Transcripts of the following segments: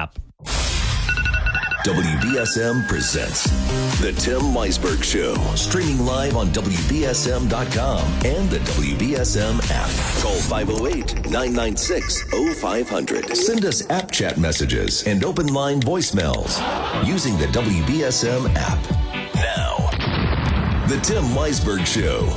app. WBSM presents The Tim Weisberg Show, streaming live on WBSM.com and the WBSM app. Call 508-996-0500. Send us app chat messages and open line voicemails using the WBSM app. Now, The Tim Weisberg Show.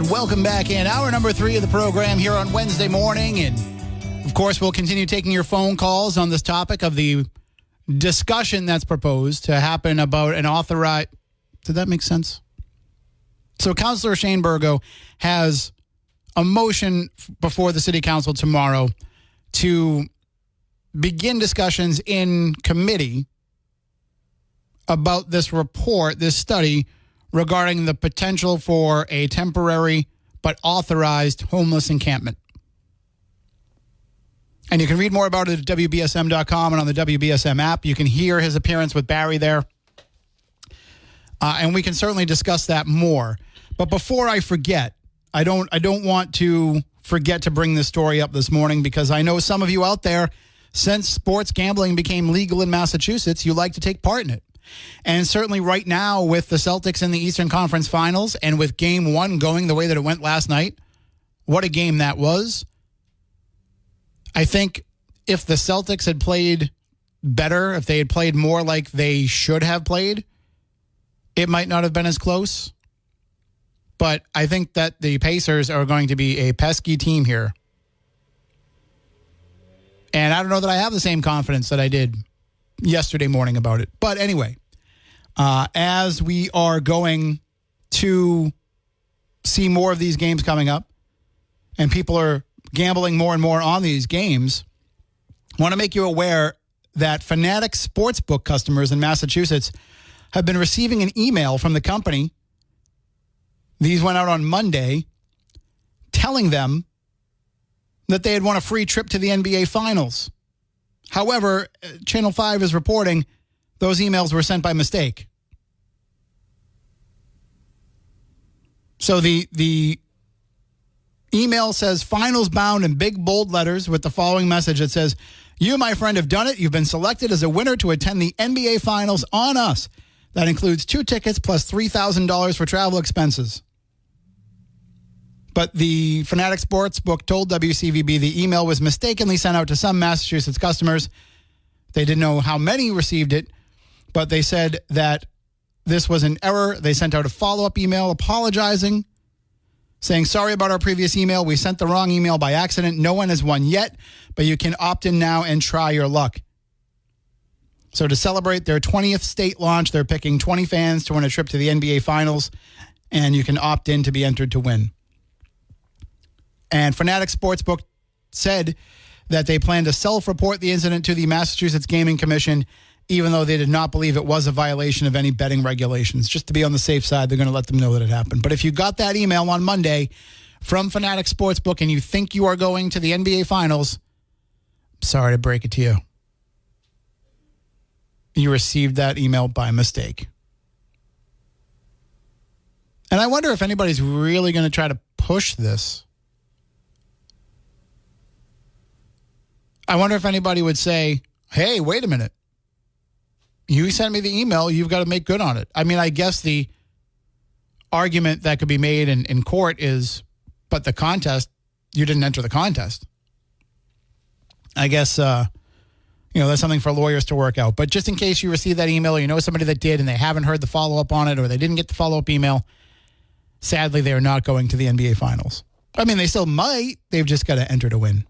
Welcome back in hour number 3 of the program here on Wednesday morning. And, of course, we'll continue taking your phone calls on this topic of the discussion that's proposed to happen about an authorized... Did that make sense? So Councillor Shane Burgo has a motion before the City Council tomorrow to begin discussions in committee about this report, this study, regarding the potential for a temporary but authorized homeless encampment. And you can read more about it at WBSM.com and on the WBSM app. You can hear his appearance with Barry there. And we can certainly discuss that more. But before I forget, I don't want to forget to bring this story up this morning, because I know some of you out there, since sports gambling became legal in Massachusetts, you like to take part in it. And certainly right now, with the Celtics in the Eastern Conference Finals and with Game 1 going the way that it went last night, what a game that was. I think if the Celtics had played better, if they had played more like they should have played, it might not have been as close. But I think that the Pacers are going to be a pesky team here. And I don't know that I have the same confidence that I did yesterday morning about it. But anyway, as we are going to see more of these games coming up and people are gambling more and more on these games, I want to make you aware that Fanatic Sportsbook customers in Massachusetts have been receiving an email from the company. These went out on Monday, telling them that they had won a free trip to the NBA Finals. However, Channel 5 is reporting those emails were sent by mistake. So the email says finals bound in big bold letters with the following message. It says, "You, my friend, have done it. You've been selected as a winner to attend the NBA Finals on us. That includes 2 tickets plus $3,000 for travel expenses." But the Fanatic Sportsbook told WCVB the email was mistakenly sent out to some Massachusetts customers. They didn't know how many received it, but they said that this was an error. They sent out a follow-up email apologizing, saying, "Sorry about our previous email. We sent the wrong email by accident. No one has won yet, but you can opt in now and try your luck." So to celebrate their 20th state launch, they're picking 20 fans to win a trip to the NBA Finals, and you can opt in to be entered to win. And Fanatic Sportsbook said that they plan to self-report the incident to the Massachusetts Gaming Commission, even though they did not believe it was a violation of any betting regulations. Just to be on the safe side, they're going to let them know that it happened. But if you got that email on Monday from Fanatic Sportsbook and you think you are going to the NBA Finals, sorry to break it to you. You received that email by mistake. And I wonder if anybody's really going to try to push this. I wonder if anybody would say, "Hey, wait a minute. You sent me the email. You've got to make good on it." I mean, I guess the argument that could be made in court is, but the contest, you didn't enter the contest. I guess, that's something for lawyers to work out. But just in case you received that email, or you know somebody that did and they haven't heard the follow-up on it, or they didn't get the follow-up email, sadly, they are not going to the NBA Finals. I mean, they still might. They've just got to enter to win.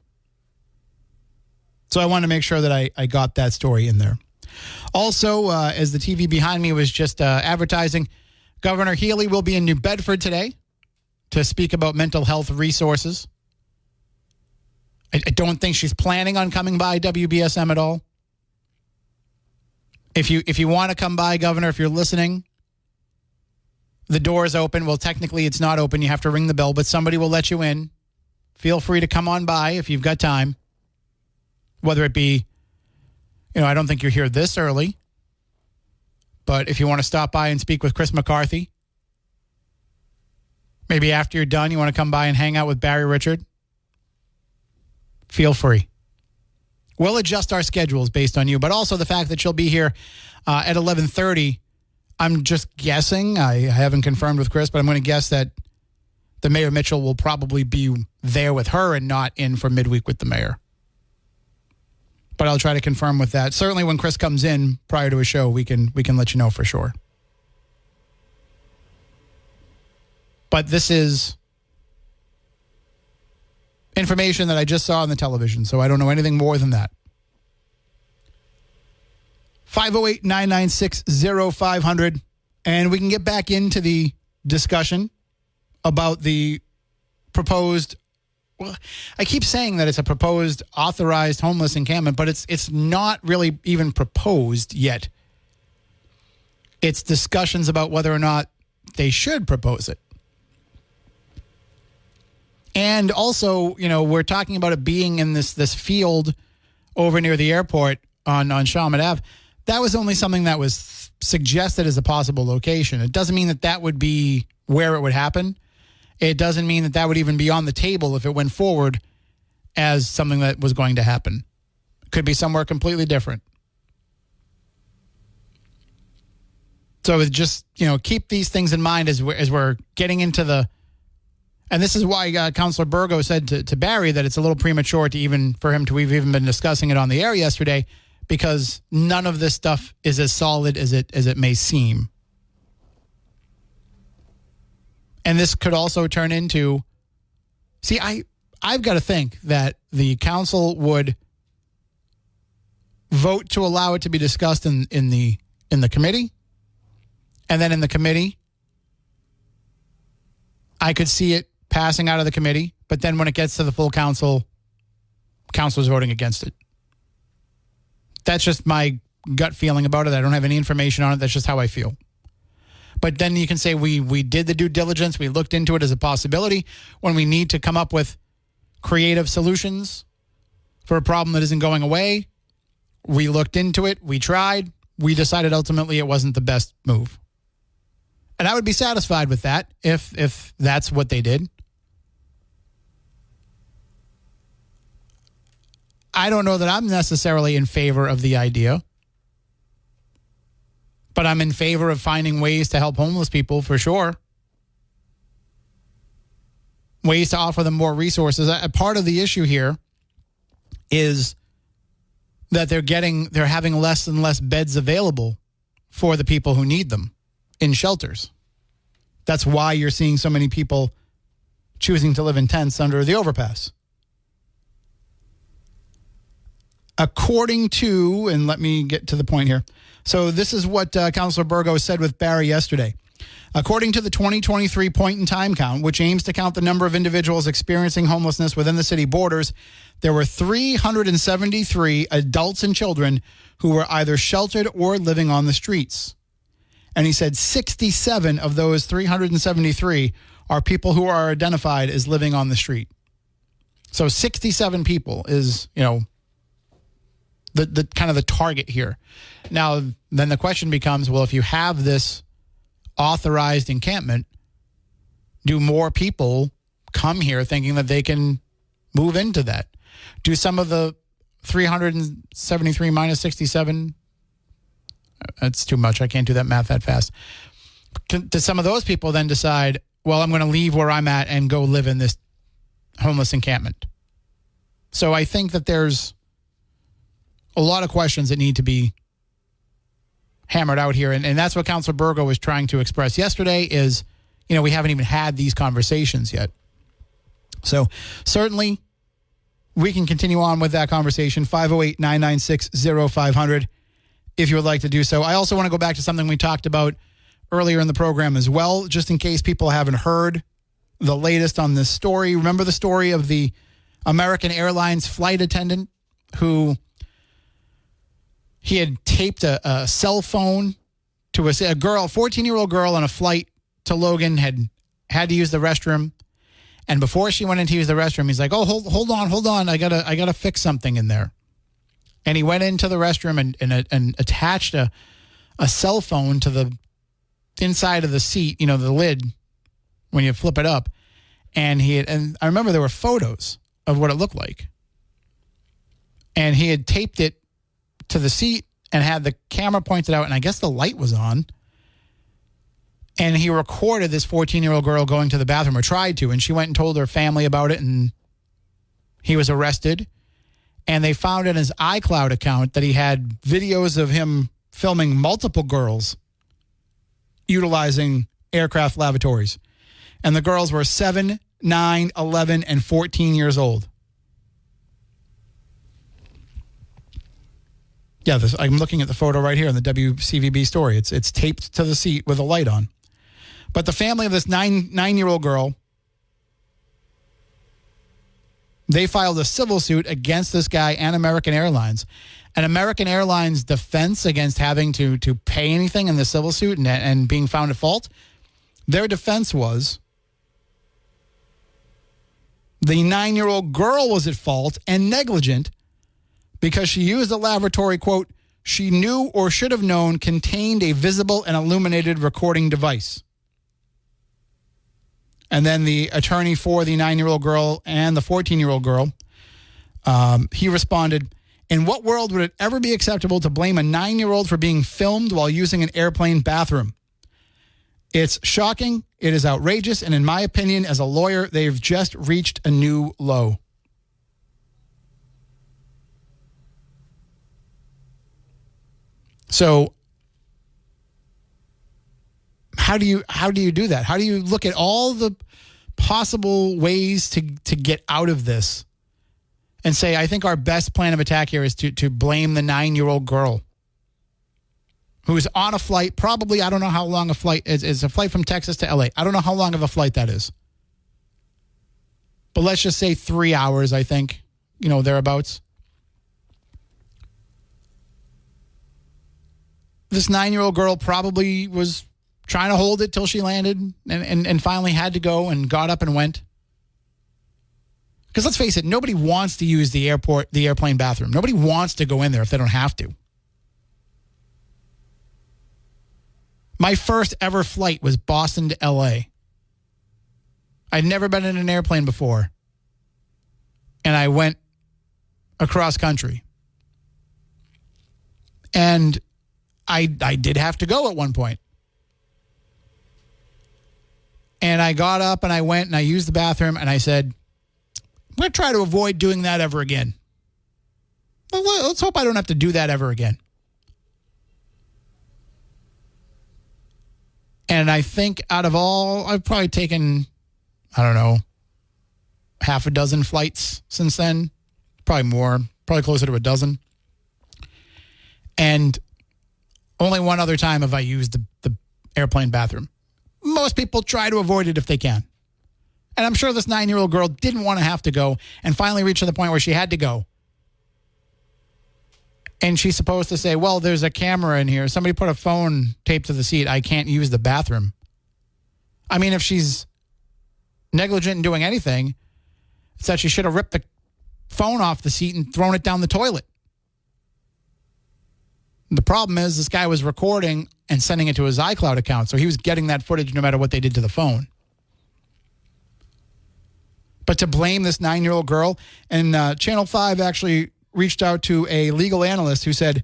So I wanted to make sure that I got that story in there. Also, as the TV behind me was just advertising, Governor Healy will be in New Bedford today to speak about mental health resources. I don't think she's planning on coming by WBSM at all. If you want to come by, Governor, if you're listening, the door is open. Well, technically it's not open. You have to ring the bell, but somebody will let you in. Feel free to come on by if you've got time. Whether it be, I don't think you're here this early, but if you want to stop by and speak with Chris McCarthy, maybe after you're done, you want to come by and hang out with Barry Richard, feel free. We'll adjust our schedules based on you, but also the fact that you'll be here at 11:30. I'm just guessing. I haven't confirmed with Chris, but I'm going to guess that the Mayor Mitchell will probably be there with her and not in for midweek with the mayor. But I'll try to confirm with that. Certainly when Chris comes in prior to a show, we can let you know for sure. But this is information that I just saw on the television, so I don't know anything more than that. 508-996-0500, and we can get back into the discussion about the proposed, well, I keep saying that it's a proposed authorized homeless encampment, but it's not really even proposed yet. It's discussions about whether or not they should propose it. And also, we're talking about it being in this field over near the airport on Chalmette Ave. That was only something that was suggested as a possible location. It doesn't mean that would be where it would happen. It doesn't mean that would even be on the table if it went forward as something that was going to happen. It could be somewhere completely different. So just, keep these things in mind as we're getting into the. And this is why Councillor Burgo said to Barry that it's a little premature for him to have even been discussing it on the air yesterday, because none of this stuff is as solid as it may seem. And this could also turn into, I've got to think that the council would vote to allow it to be discussed in the committee, and then in the committee, I could see it passing out of the committee, but then when it gets to the full council's voting against it. That's just my gut feeling about it. I don't have any information on it. That's just how I feel. But then you can say we did the due diligence. We looked into it as a possibility. When we need to come up with creative solutions for a problem that isn't going away, we looked into it. We tried. We decided ultimately it wasn't the best move. And I would be satisfied with that if that's what they did. I don't know that I'm necessarily in favor of the idea, but I'm in favor of finding ways to help homeless people for sure. Ways to offer them more resources. A part of the issue here is that they're having less and less beds available for the people who need them in shelters. That's why you're seeing so many people choosing to live in tents under the overpass. According to, and let me get to the point here. So this is what Councillor Burgo said with Barry yesterday. According to the 2023 point-in-time count, which aims to count the number of individuals experiencing homelessness within the city borders, there were 373 adults and children who were either sheltered or living on the streets. And he said 67 of those 373 are people who are identified as living on the street. So 67 people is, the kind of the target here. Now, then the question becomes, well, if you have this authorized encampment, do more people come here thinking that they can move into that? Do some of the 373 minus 67, that's too much. I can't do that math that fast. Do some of those people then decide, well, I'm going to leave where I'm at and go live in this homeless encampment? So I think that there's a lot of questions that need to be hammered out here. And that's what Councillor Burgo was trying to express yesterday is, we haven't even had these conversations yet. So certainly we can continue on with that conversation. 508-996-0500 if you would like to do so. I also want to go back to something we talked about earlier in the program as well, just in case people haven't heard the latest on this story. Remember the story of the American Airlines flight attendant who he had taped a cell phone to a girl, a 14-year-old girl on a flight to Logan had to use the restroom. And before she went in to use the restroom, he's like, oh, hold on. I gotta fix something in there. And he went into the restroom and attached a cell phone to the inside of the seat, the lid, when you flip it up. And I remember there were photos of what it looked like. And he had taped it to the seat and had the camera pointed out, and I guess the light was on. And he recorded this 14-year-old girl going to the bathroom, or tried to, and she went and told her family about it, and he was arrested. And they found in his iCloud account that he had videos of him filming multiple girls utilizing aircraft lavatories. And the girls were 7, 9, 11, and 14 years old. Yeah, I'm looking at the photo right here in the WCVB story. It's taped to the seat with a light on. But the family of this 9-year-old girl, they filed a civil suit against this guy and American Airlines. And American Airlines' defense against having to pay anything in the civil suit and being found at fault, their defense was the 9-year-old girl was at fault and negligent because she used a lavatory, quote, she knew or should have known contained a visible and illuminated recording device. And then the attorney for the 9-year-old girl and the 14-year-old girl, he responded, in what world would it ever be acceptable to blame a 9-year-old for being filmed while using an airplane bathroom? It's shocking, it is outrageous, and in my opinion, as a lawyer, they've just reached a new low. So how do you do that? How do you look at all the possible ways to get out of this and say, I think our best plan of attack here is to blame the 9-year-old girl who is on a flight, probably, I don't know how long a flight is. It's a flight from Texas to LA. I don't know how long of a flight that is. But let's just say 3 hours, I think, thereabouts. This 9-year-old girl probably was trying to hold it till she landed and finally had to go and got up and went. Because let's face it, nobody wants to use the airplane bathroom. Nobody wants to go in there if they don't have to. My first ever flight was Boston to LA. I'd never been in an airplane before. And I went across country. And I did have to go at one point. And I got up and I went and I used the bathroom and I said, I'm going to try to avoid doing that ever again. Well, let's hope I don't have to do that ever again. And I think out of all, I've probably taken, I don't know, half a dozen flights since then. Probably more, probably closer to a dozen. And only one other time have I used the airplane bathroom. Most people try to avoid it if they can. And I'm sure this 9-year-old girl didn't want to have to go and finally reached to the point where she had to go. And she's supposed to say, well, there's a camera in here. Somebody put a phone taped to the seat. I can't use the bathroom. I mean, if she's negligent in doing anything, it's that she should have ripped the phone off the seat and thrown it down the toilet. The problem is this guy was recording and sending it to his iCloud account, so he was getting that footage no matter what they did to the phone. But to blame this 9-year-old girl, and Channel 5 actually reached out to a legal analyst who said,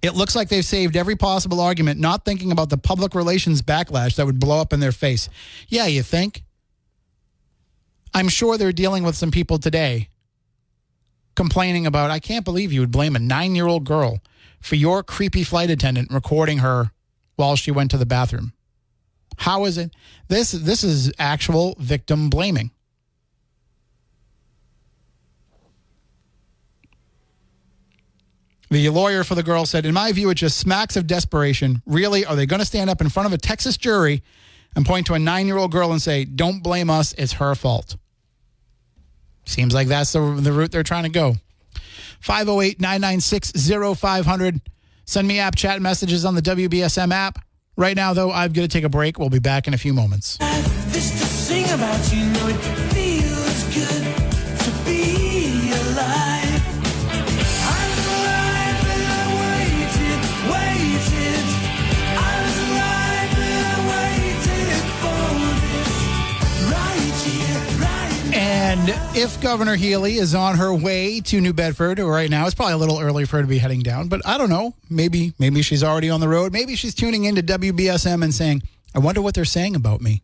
it looks like they've saved every possible argument, not thinking about the public relations backlash that would blow up in their face. Yeah, you think? I'm sure they're dealing with some people today complaining about, I can't believe you would blame a 9-year-old girl for your creepy flight attendant recording her while she went to the bathroom. How is it? This is actual victim blaming. The lawyer for the girl said, in my view, it just smacks of desperation. Really, are they going to stand up in front of a Texas jury and point to a 9-year-old girl and say, don't blame us, it's her fault? Seems like that's the route they're trying to go. 508-996-0500. Send me app chat messages on the WBSM app. Right now, though, I've got to take a break. We'll be back in a few moments. Just to sing about you, know it feels good to be alive. I was alive and I waited. I was alive and I waited for this right here. And if Governor Healy is on her way to New Bedford right now, it's probably a little early for her to be heading down, but I don't know. Maybe she's already on the road. Maybe she's tuning into WBSM and saying, I wonder what they're saying about me.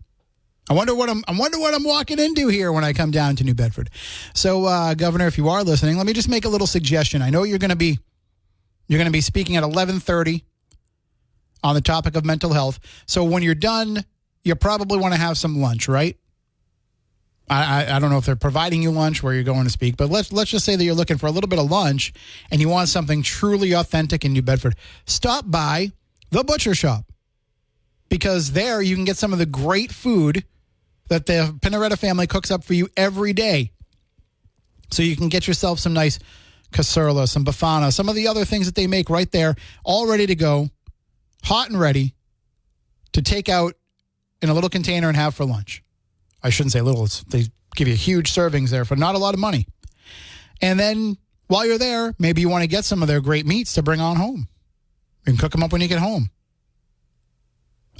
I wonder what I'm walking into here when I come down to New Bedford. So, Governor, if you are listening, let me just make a little suggestion. I know you're going to be speaking at 11:30 on the topic of mental health. So when you're done, you probably want to have some lunch, right? I don't know if they're providing you lunch where you're going to speak, but let's just say that you're looking for a little bit of lunch and you want something truly authentic in New Bedford. Stop by the butcher shop, because there you can get some of the great food that the Pinaretta family cooks up for you every day. So you can get yourself some nice caserla, some bafana, some of the other things that they make right there, all ready to go, hot and ready to take out in a little container and have for lunch. I shouldn't say little. They give you huge servings there for not a lot of money. And then while you're there, maybe you want to get some of their great meats to bring on home. You can cook them up when you get home.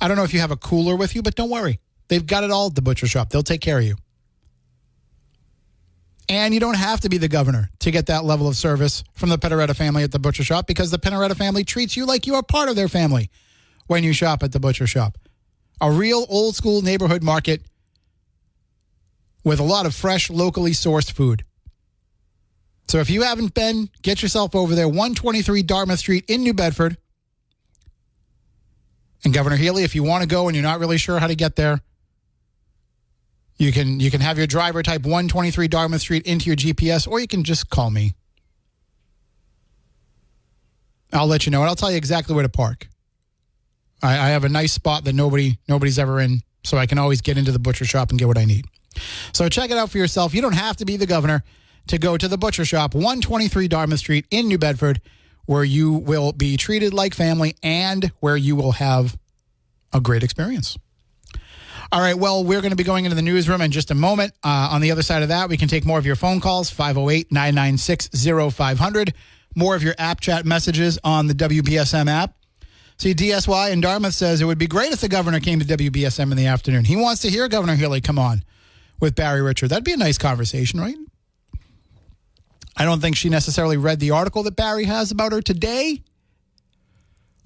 I don't know if you have a cooler with you, but don't worry. They've got it all at the butcher shop. They'll take care of you. And you don't have to be the governor to get that level of service from the Pinaretta family at the butcher shop, because the Pinaretta family treats you like you are part of their family when you shop at the butcher shop. A real old school neighborhood market with a lot of fresh, locally sourced food. So if you haven't been, get yourself over there, 123 Dartmouth Street in New Bedford. And Governor Healy, if you want to go and you're not really sure how to get there, you can have your driver type 123 Dartmouth Street into your GPS, or you can just call me. I'll let you know, and I'll tell you exactly where to park. I have a nice spot that nobody's ever in, so I can always get into the butcher shop and get what I need. So check it out for yourself. You don't have to be the governor to go to the butcher shop, 123 Dartmouth Street in New Bedford, where you will be treated like family and where you will have a great experience. All right, well, we're going to be going into the newsroom in just a moment. On the other side of that, we can take more of your phone calls, 508-996-0500. More of your app chat messages on the WBSM app. See, DSY in Dartmouth says it would be great if the governor came to WBSM in the afternoon. He wants to hear Governor Healy come on with Barry Richard. That'd be a nice conversation, right? I don't think she necessarily read the article that Barry has about her today,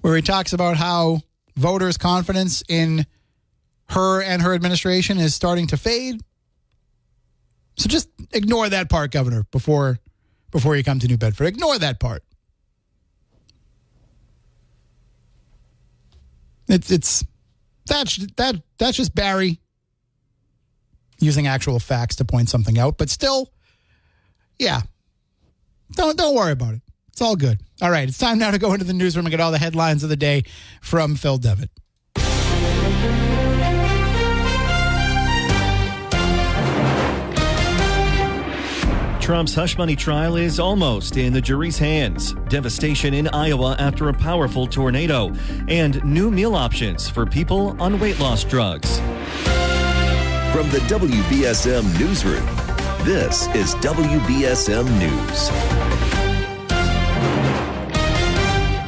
where he talks about how voters' confidence in her and her administration is starting to fade. So just ignore that part, Governor, before you come to New Bedford. Ignore that part. That's just Barry using actual facts to point something out, but still, yeah. Don't worry about it. It's all good. All right, it's time now to go into the newsroom and get all the headlines of the day from Phil Devitt. Trump's hush money trial is almost in the jury's hands. Devastation in Iowa after a powerful tornado. And new meal options for people on weight loss drugs. From the WBSM Newsroom, this is WBSM News.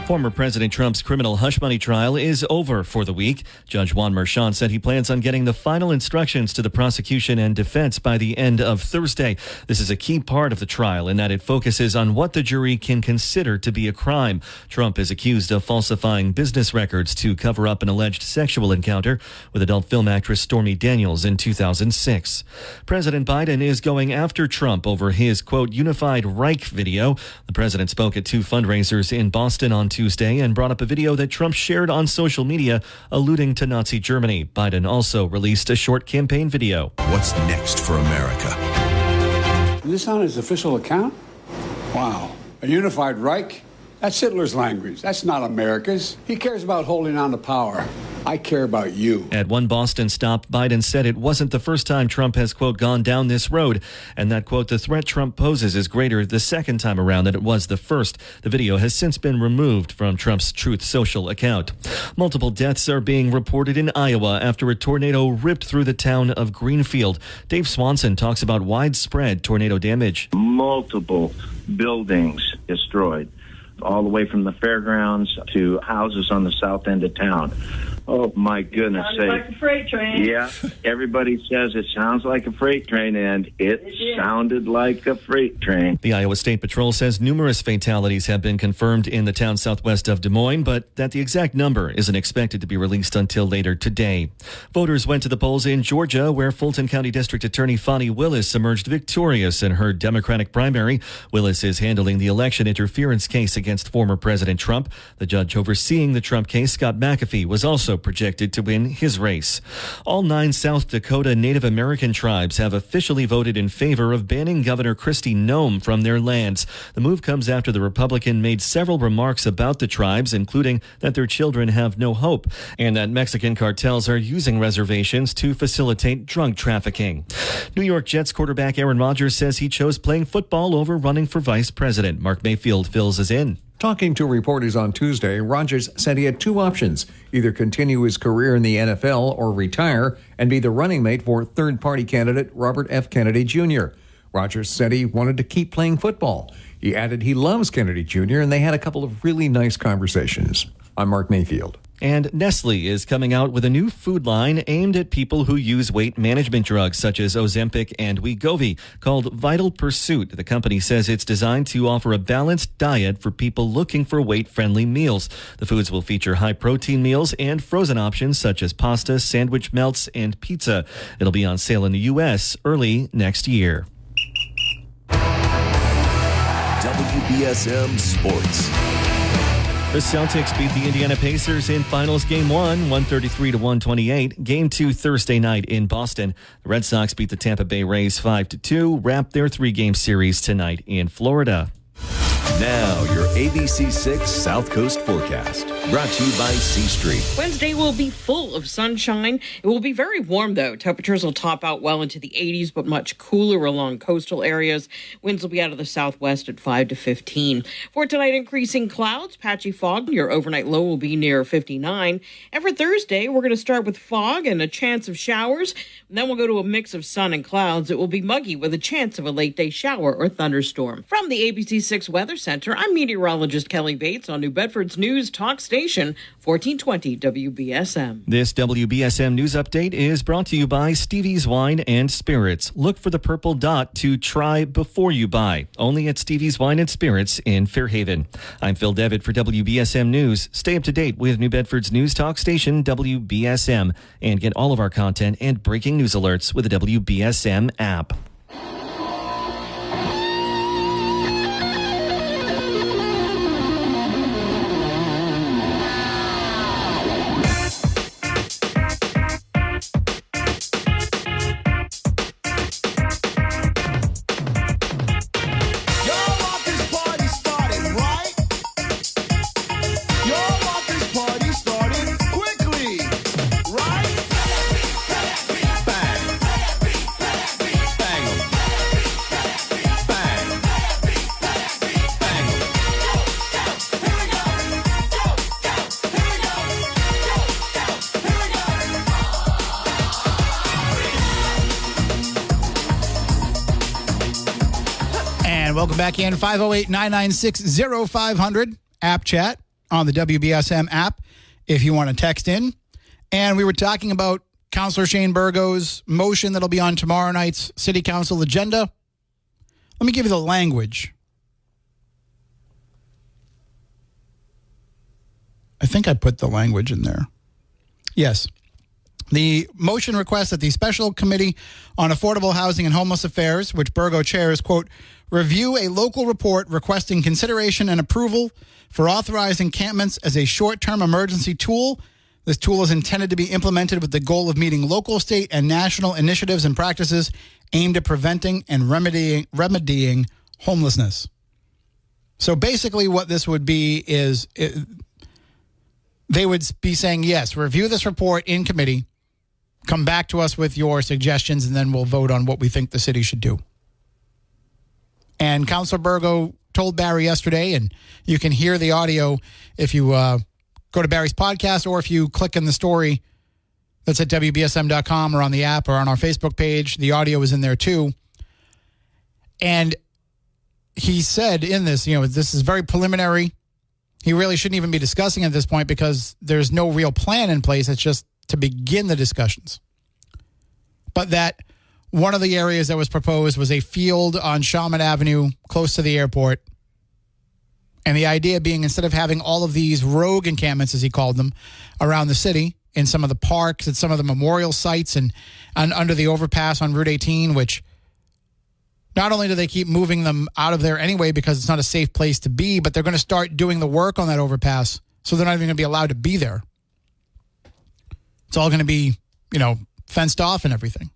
Former President Trump's criminal hush money trial is over for the week. Judge Juan Merchan said he plans on getting the final instructions to the prosecution and defense by the end of Thursday. This is a key part of the trial in that it focuses on what the jury can consider to be a crime. Trump is accused of falsifying business records to cover up an alleged sexual encounter with adult film actress Stormy Daniels in 2006. President Biden is going after Trump over his, quote, unified Reich video. The president spoke at two fundraisers in Boston on Tuesday and brought up a video that Trump shared on social media alluding to Nazi Germany. Biden also released a short campaign video. What's next for America? Is this on his official account? Wow. A unified Reich? That's Hitler's language. That's not America's. He cares about holding on to power. I care about you. At one Boston stop, Biden said it wasn't the first time Trump has, quote, gone down this road, and that, quote, the threat Trump poses is greater the second time around than it was the first. The video has since been removed from Trump's Truth Social account. Multiple deaths are being reported in Iowa after a tornado ripped through the town of Greenfield. Dave Swanson talks about widespread tornado damage. Multiple buildings destroyed, all the way from the fairgrounds to houses on the south end of town. Oh, my goodness Sounded like a freight train. Yeah, everybody says it sounds like a freight train, and it sounded like a freight train. The Iowa State Patrol says numerous fatalities have been confirmed in the town southwest of Des Moines, but that the exact number isn't expected to be released until later today. Voters went to the polls in Georgia, where Fulton County District Attorney Fani Willis emerged victorious in her Democratic primary. Willis is handling the election interference case against former President Trump. The judge overseeing the Trump case, Scott McAfee, was also projected to win his race. All 9 South Dakota Native American tribes have officially voted in favor of banning Governor Kristi Noem from their lands. The move comes after the Republican made several remarks about the tribes, including that their children have no hope and that Mexican cartels are using reservations to facilitate drug trafficking. New York Jets quarterback Aaron Rodgers says he chose playing football over running for vice president. Mark Mayfield fills us in. Talking to reporters on Tuesday, Rodgers said he had 2 options, either continue his career in the NFL or retire and be the running mate for third-party candidate Robert F. Kennedy Jr. Rodgers said he wanted to keep playing football. He added he loves Kennedy Jr., and they had a couple of really nice conversations. I'm Mark Mayfield. And Nestle is coming out with a new food line aimed at people who use weight management drugs such as Ozempic and Wegovy, called Vital Pursuit. The company says it's designed to offer a balanced diet for people looking for weight-friendly meals. The foods will feature high-protein meals and frozen options such as pasta, sandwich melts, and pizza. It'll be on sale in the U.S. early next year. WBSM Sports. The Celtics beat the Indiana Pacers in Finals Game 1, 133-128. Game 2 Thursday night in Boston. The Red Sox beat the Tampa Bay Rays 5-2, wrap their 3-game series tonight in Florida. Now, your ABC6 South Coast forecast. Brought to you by C Street. Wednesday will be full of sunshine. It will be very warm, though. Temperatures will top out well into the 80s, but much cooler along coastal areas. Winds will be out of the southwest at 5 to 15. For tonight, increasing clouds, patchy fog. Your overnight low will be near 59. And for Thursday, we're going to start with fog and a chance of showers. And then we'll go to a mix of sun and clouds. It will be muggy with a chance of a late-day shower or thunderstorm. From the ABC6 Weather Center, I'm meteorologist Kelly Bates on New Bedford's News Talk Station, 1420 WBSM. This WBSM News Update is brought to you by Stevie's Wine and Spirits. Look for the purple dot to try before you buy. Only at Stevie's Wine and Spirits in Fairhaven. I'm Phil Devitt for WBSM News. Stay up to date with New Bedford's News Talk Station, WBSM, and get all of our content and breaking news alerts with the WBSM app. Welcome back in 508-996-0500 app chat on the WBSM app if you want to text in. And we were talking about Councillor Shane Burgo's motion that'll be on tomorrow night's City Council agenda. Let me give you the language. I think I put the language in there. Yes. The motion requests that the Special Committee on Affordable Housing and Homeless Affairs, which Burgo chairs, quote, review a local report requesting consideration and approval for authorized encampments as a short-term emergency tool. This tool is intended to be implemented with the goal of meeting local, state, and national initiatives and practices aimed at preventing and remedying homelessness. So basically what this would be is they would be saying, yes, review this report in committee, come back to us with your suggestions, and then we'll vote on what we think the city should do. And Councilor Burgo told Barry yesterday, and you can hear the audio if you go to Barry's podcast or if you click in the story that's at WBSM.com or on the app or on our Facebook page. The audio is in there too. And he said in this, this is very preliminary. He really shouldn't even be discussing at this point because there's no real plan in place. It's just to begin the discussions. But that one of the areas that was proposed was a field on Shawmut Avenue close to the airport. And the idea being, instead of having all of these rogue encampments, as he called them, around the city, in some of the parks, at some of the memorial sites, and under the overpass on Route 18, which not only do they keep moving them out of there anyway because it's not a safe place to be, but they're going to start doing the work on that overpass, so they're not even going to be allowed to be there. It's all going to be, fenced off and everything.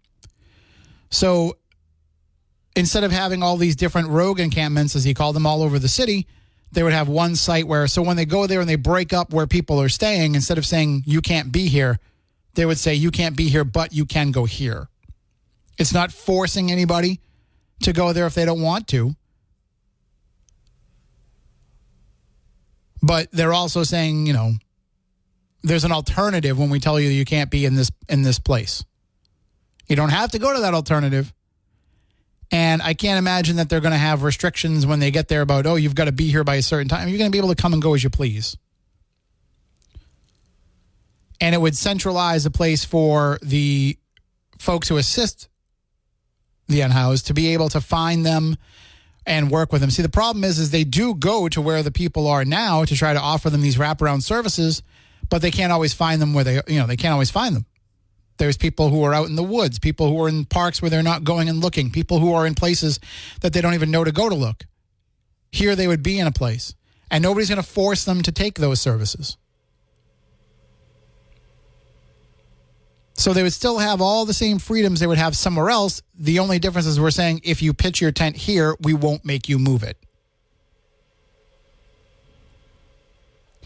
So instead of having all these different rogue encampments, as he called them, all over the city, they would have one site where, so when they go there and they break up where people are staying, instead of saying, you can't be here, they would say, you can't be here, but you can go here. It's not forcing anybody to go there if they don't want to. But they're also saying, there's an alternative when we tell you can't be in this place. You don't have to go to that alternative. And I can't imagine that they're going to have restrictions when they get there about, you've got to be here by a certain time. You're going to be able to come and go as you please. And it would centralize a place for the folks who assist the unhoused to be able to find them and work with them. See, the problem is they do go to where the people are now to try to offer them these wraparound services, but they can't always find them where they can't always find them. There's people who are out in the woods, people who are in parks where they're not going and looking, people who are in places that they don't even know to go to look. Here they would be in a place, and nobody's going to force them to take those services. So they would still have all the same freedoms they would have somewhere else. The only difference is we're saying if you pitch your tent here, we won't make you move it.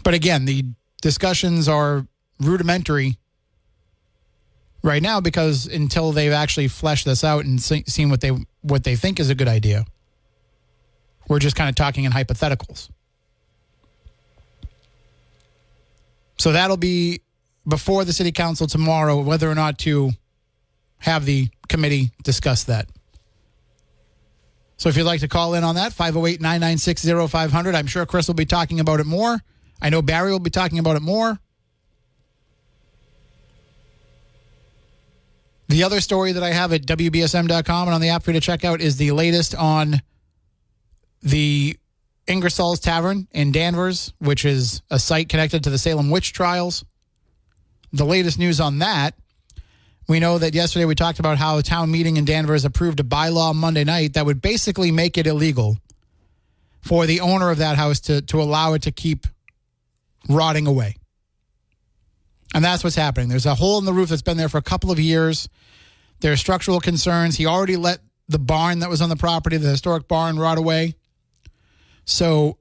But again, the discussions are rudimentary right now because until they've actually fleshed this out and seen what they think is a good idea, we're just kind of talking in hypotheticals. So that'll be before the city council tomorrow, whether or not to have the committee discuss that. So if you'd like to call in on that, 508-996-0500. I'm sure Chris will be talking about it more. I know Barry will be talking about it more. The other story that I have at WBSM.com and on the app for you to check out is the latest on the Ingersoll's Tavern in Danvers, which is a site connected to the Salem witch trials. The latest news on that, we know that yesterday we talked about how a town meeting in Danvers approved a bylaw Monday night that would basically make it illegal for the owner of that house to allow it to keep rotting away. And that's what's happening. There's a hole in the roof that's been there for a couple of years. There are structural concerns. He already let the barn that was on the property, the historic barn, rot away. So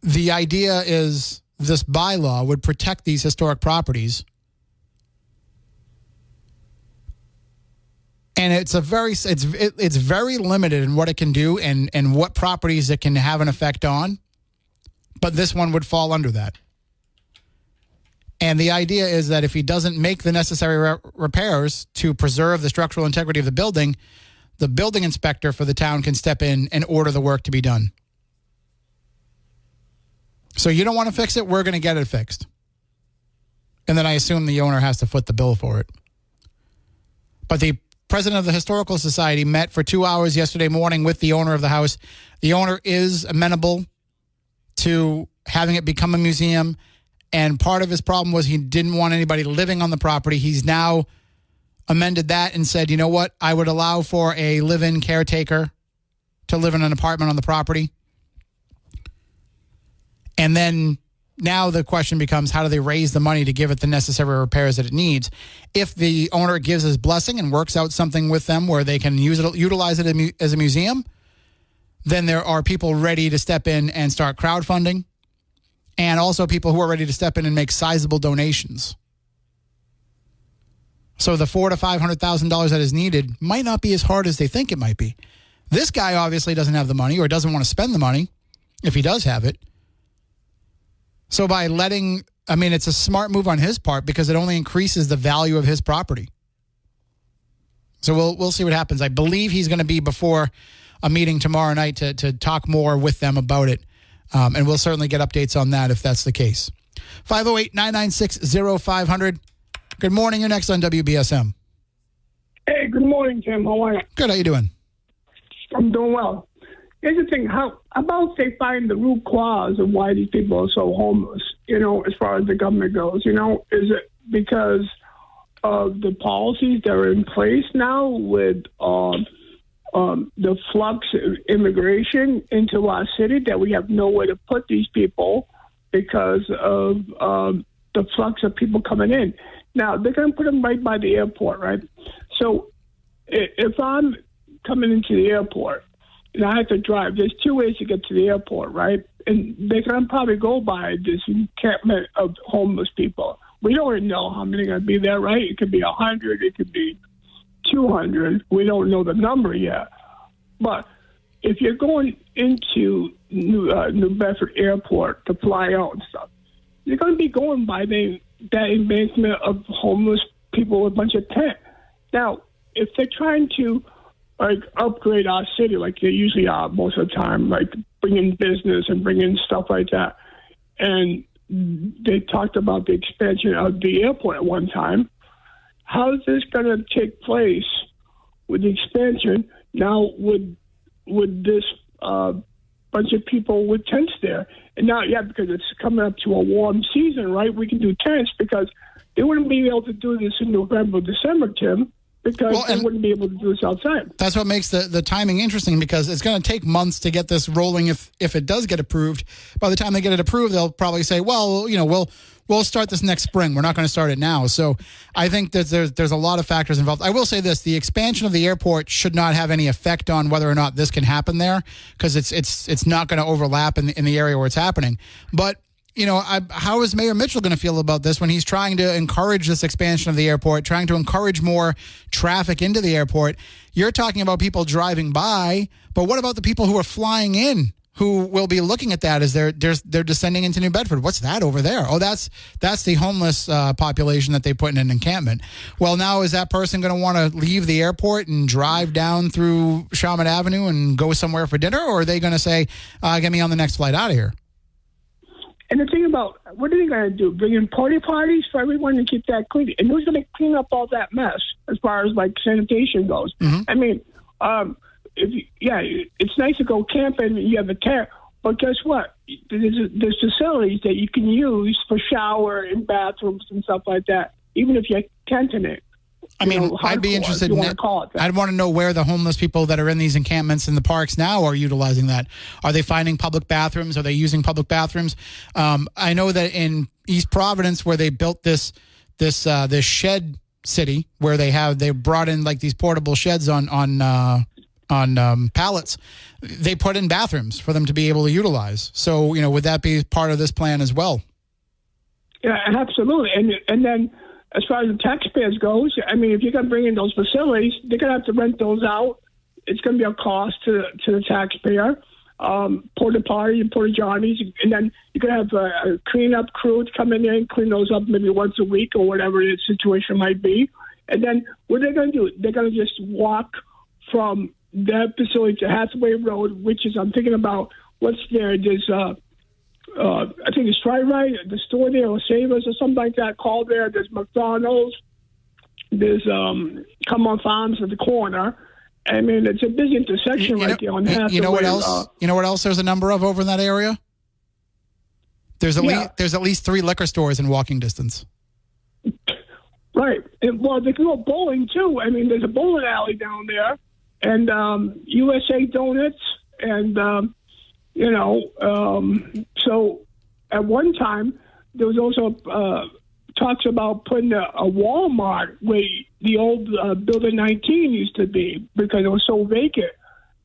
the idea is this bylaw would protect these historic properties. And it's very limited in what it can do and what properties it can have an effect on. But this one would fall under that. And the idea is that if he doesn't make the necessary repairs to preserve the structural integrity of the building inspector for the town can step in and order the work to be done. So you don't want to fix it, we're going to get it fixed. And then I assume the owner has to foot the bill for it. But the president of the Historical Society met for 2 hours yesterday morning with the owner of the house. The owner is amenable to having it become a museum. And part of his problem was he didn't want anybody living on the property. He's now amended that and said, you know what? I would allow for a live-in caretaker to live in an apartment on the property. And then now the question becomes, how do they raise the money to give it the necessary repairs that it needs? If the owner gives his blessing and works out something with them where they can utilize it as a museum, then there are people ready to step in and start crowdfunding and also people who are ready to step in and make sizable donations. So the $400,000 to $500,000 that is needed might not be as hard as they think it might be. This guy obviously doesn't have the money or doesn't want to spend the money if he does have it. So by it's a smart move on his part because it only increases the value of his property. So we'll see what happens. I believe he's going to be before a meeting tomorrow night to talk more with them about it. And we'll certainly get updates on that if that's the case. 508-996-0500. Good morning. You're next on WBSM. Hey, good morning, Tim. How are you? Good. How you doing? I'm doing well. Here's the thing. How about they find the root cause of why these people are so homeless, as far as the government goes? Is it because of the policies that are in place now with the flux of immigration into our city that we have nowhere to put these people because of the flux of people coming in? Now, they're going to put them right by the airport, right? So if I'm coming into the airport and I have to drive, there's two ways to get to the airport, right? And they're going to probably go by this encampment of homeless people. We don't know how many are going to be there, right? It could be 100, it could be 200. We don't know the number yet. But if you're going into New Bedford Airport to fly out and stuff, you're going to be going by that embankment of homeless people with a bunch of tents. Now, if they're trying to upgrade our city like they usually are most of the time, like bring in business and bring in stuff like that, and they talked about the expansion of the airport at one time, how is this going to take place with the expansion now with this bunch of people with tents there? And now, because it's coming up to a warm season, right? We can do tents because they wouldn't be able to do this in November, December, Tim, because they wouldn't be able to do this outside. That's what makes the timing interesting because it's going to take months to get this rolling if it does get approved. By the time they get it approved, they'll probably say, well, we'll start this next spring. We're not going to start it now. So I think that there's a lot of factors involved. I will say this, the expansion of the airport should not have any effect on whether or not this can happen there because it's not going to overlap in the area where it's happening. But how is Mayor Mitchell going to feel about this when he's trying to encourage this expansion of the airport, trying to encourage more traffic into the airport? You're talking about people driving by, but what about the people who are flying in who will be looking at that as they're descending into New Bedford? What's that over there? Oh, that's the homeless population that they put in an encampment. Well, now is that person going to want to leave the airport and drive down through Shaman Avenue and go somewhere for dinner, or are they going to say, get me on the next flight out of here? And the thing about, what are they going to do? Bring in parties for everyone and keep that clean? And who's going to clean up all that mess as far as sanitation goes? Mm-hmm. I mean, it's nice to go camping. You have a tent, but guess what? There's facilities that you can use for shower and bathrooms and stuff like that, even if you're tenting it. I'd be interested in that. I'd want to know where the homeless people that are in these encampments in the parks now are utilizing that. Are they finding public bathrooms? Are they using public bathrooms? I know that in East Providence, where they built this shed city, where they brought in these portable sheds on pallets, they put in bathrooms for them to be able to utilize. So would that be part of this plan as well? Yeah, absolutely. And then, as far as the taxpayers goes, if you're going to bring in those facilities, they're going to have to rent those out. It's going to be a cost to the taxpayer. Porta potty and porta johnies, and then you're going to have a cleanup crew to come in there and clean those up maybe once a week or whatever the situation might be. And then what they're going to do, they're going to just walk from that facility to Hathaway Road, which is, I'm thinking about what's there. There's I think it's right, the store there, or Savers or something like that, called there. There's McDonald's. There's Come On Farms at the corner. It's a busy intersection right there on Hathaway. You know what else? What else there's a number of over in that area? There's at least 3 liquor stores in walking distance. Right. Well, they can go bowling, too. There's a bowling alley down there. And USA Donuts and... so at one time, there was also talks about putting a Walmart where the old Building 19 used to be because it was so vacant.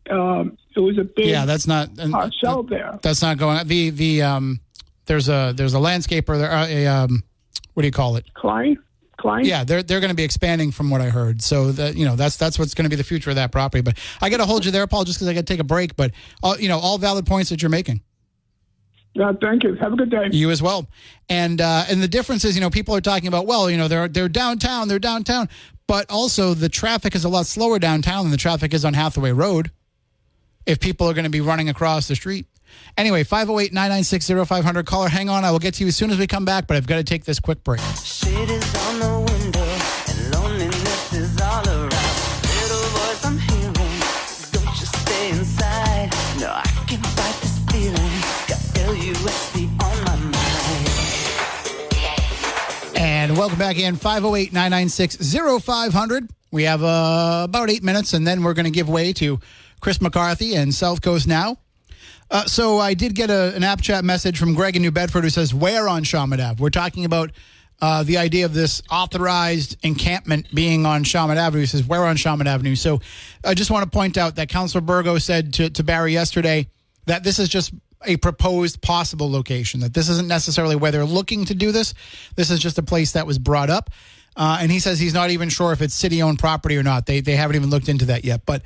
It was a big that's not parcel there. That's not going. The there's a landscaper there. What do you call it? Klein? Yeah, they're going to be expanding from what I heard. So that's what's going to be the future of that property. But I got to hold you there, Paul, just because I got to take a break. But all valid points that you're making. Thank you. Have a good day. You as well. And the difference is, people are talking about, well, they're downtown, but also the traffic is a lot slower downtown than the traffic is on Hathaway Road if people are going to be running across the street. Anyway, 508-996-0500. Caller, hang on. I will get to you as soon as we come back, but I've got to take this quick break. Shade is on the window and loneliness is all around. Little voice I'm hearing, don't you stay inside. No, I can fight this feeling. Got LUSD on my mind. And welcome back in, 508-996-0500. We have about 8 minutes, and then we're going to give way to Chris McCarthy and South Coast Now. So I did get an app chat message from Greg in New Bedford who says, where on Shawmut Ave? We're talking about the idea of this authorized encampment being on Shawmut Avenue. He says, where on Shawmut Avenue? So I just want to point out that Councilor Burgo said to Barry yesterday that this is just a proposed possible location, that this isn't necessarily where they're looking to do this. This is just a place that was brought up. And he says he's not even sure if it's city-owned property or not. They haven't even looked into that yet. But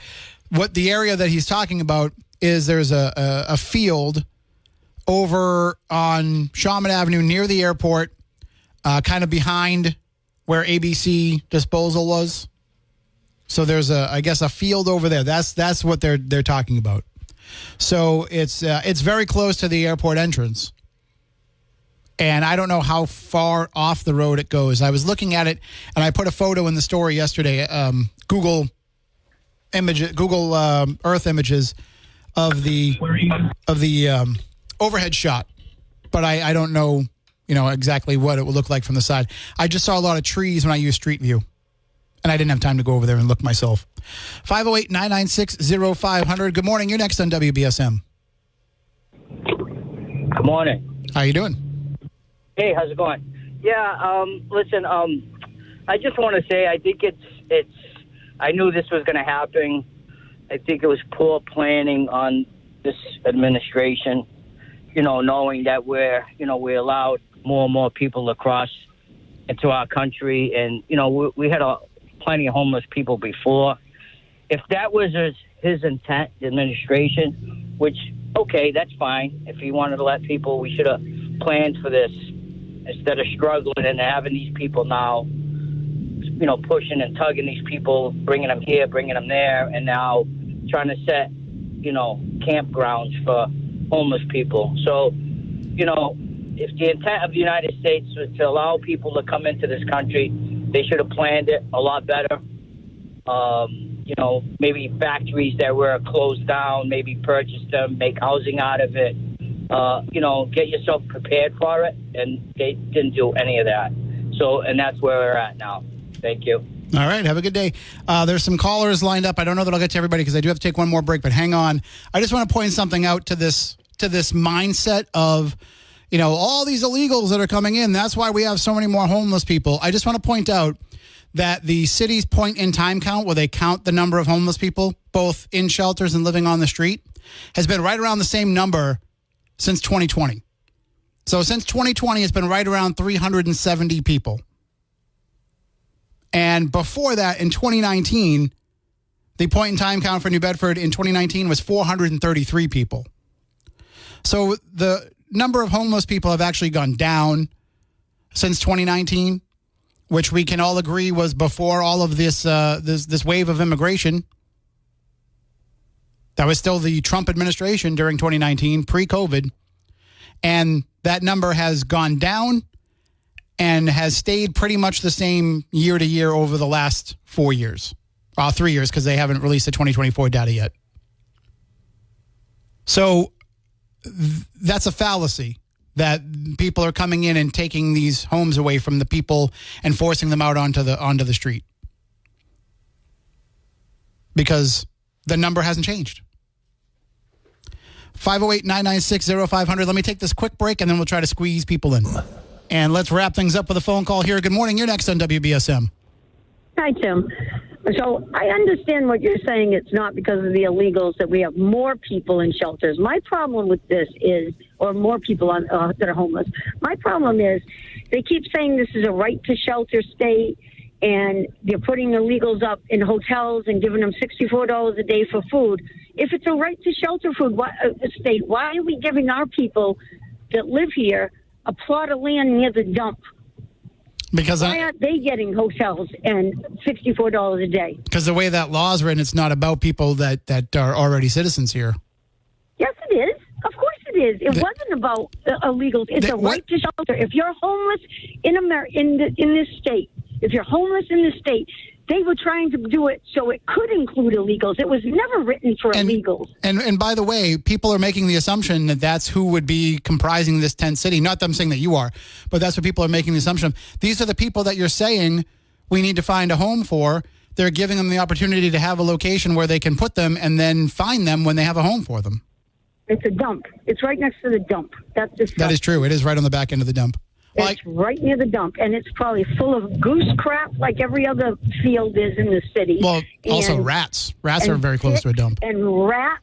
what the area that he's talking about is there's a field over on Shawmut Avenue near the airport, kind of behind where ABC Disposal was. So there's I guess a field over there. That's what they're talking about. So it's very close to the airport entrance. And I don't know how far off the road it goes. I was looking at it, and I put a photo in the story yesterday. Google Earth images of the overhead shot, but I don't know exactly what it would look like from the side. I just saw a lot of trees when I used Street View, and I didn't have time to go over there and look myself. 508-996-0500. Good morning. You're next on WBSM. Good morning. How you doing? Hey, how's it going? Yeah, listen, I just want to say I think it's I knew this was going to happen. I think it was poor planning on this administration, knowing that we allowed more and more people to cross into our country. And, we had plenty of homeless people before. If that was his intent, the administration, which, okay, that's fine. If he wanted to let people, we should have planned for this instead of struggling and having these people now, pushing and tugging these people, bringing them here, bringing them there, and now trying to set, campgrounds for homeless people. So, if the intent of the United States was to allow people to come into this country, they should have planned it a lot better. Maybe factories that were closed down, maybe purchase them, make housing out of it. Get yourself prepared for it, and they didn't do any of that. So, and that's where we're at now. Thank you. All right. Have a good day. There's some callers lined up. I don't know that I'll get to everybody because I do have to take one more break, but hang on. I just want to point something out to this mindset of, all these illegals that are coming in. That's why we have so many more homeless people. I just want to point out that the city's point-in-time count, where they count the number of homeless people, both in shelters and living on the street, has been right around the same number since 2020. So since 2020, it's been right around 370 people. And before that, in 2019, the point-in-time count for New Bedford in 2019 was 433 people. So the number of homeless people have actually gone down since 2019, which we can all agree was before all of this this wave of immigration. That was still the Trump administration during 2019, pre-COVID. And that number has gone down and has stayed pretty much the same year to year over the last 4 years. 3 years, because they haven't released the 2024 data yet. So that's a fallacy, that people are coming in and taking these homes away from the people and forcing them out onto the street. Because the number hasn't changed. 508-996-0500. Let me take this quick break, and then we'll try to squeeze people in. And let's wrap things up with a phone call here. Good morning. You're next on WBSM. Hi, Tim. So I understand what you're saying. It's not because of the illegals that we have more people in shelters. My problem with this is, or more people that are homeless. My problem is they keep saying this is a right to shelter state, and they're putting illegals up in hotels and giving them $64 a day for food. If it's a right to shelter state, why are we giving our people that live here a plot of land near the dump? Because why aren't they getting hotels and $64 a day? Because the way that law is written, it's not about people that are already citizens here. Yes, it is. Of course it is. It wasn't about illegals. It's a right to shelter. If you're homeless in this state, if you're homeless in this state, they were trying to do it so it could include illegals. It was never written for illegals. And by the way, people are making the assumption that that's who would be comprising this tent city. Not that I'm saying that you are, but that's what people are making the assumption of. These are the people that you're saying we need to find a home for. They're giving them the opportunity to have a location where they can put them and then find them when they have a home for them. It's a dump. It's right next to the dump. That's disgusting. That is true. It is right on the back end of the dump. It's right near the dump, and it's probably full of goose crap like every other field is in the city. Well, also rats. Rats are very close to a dump. And rats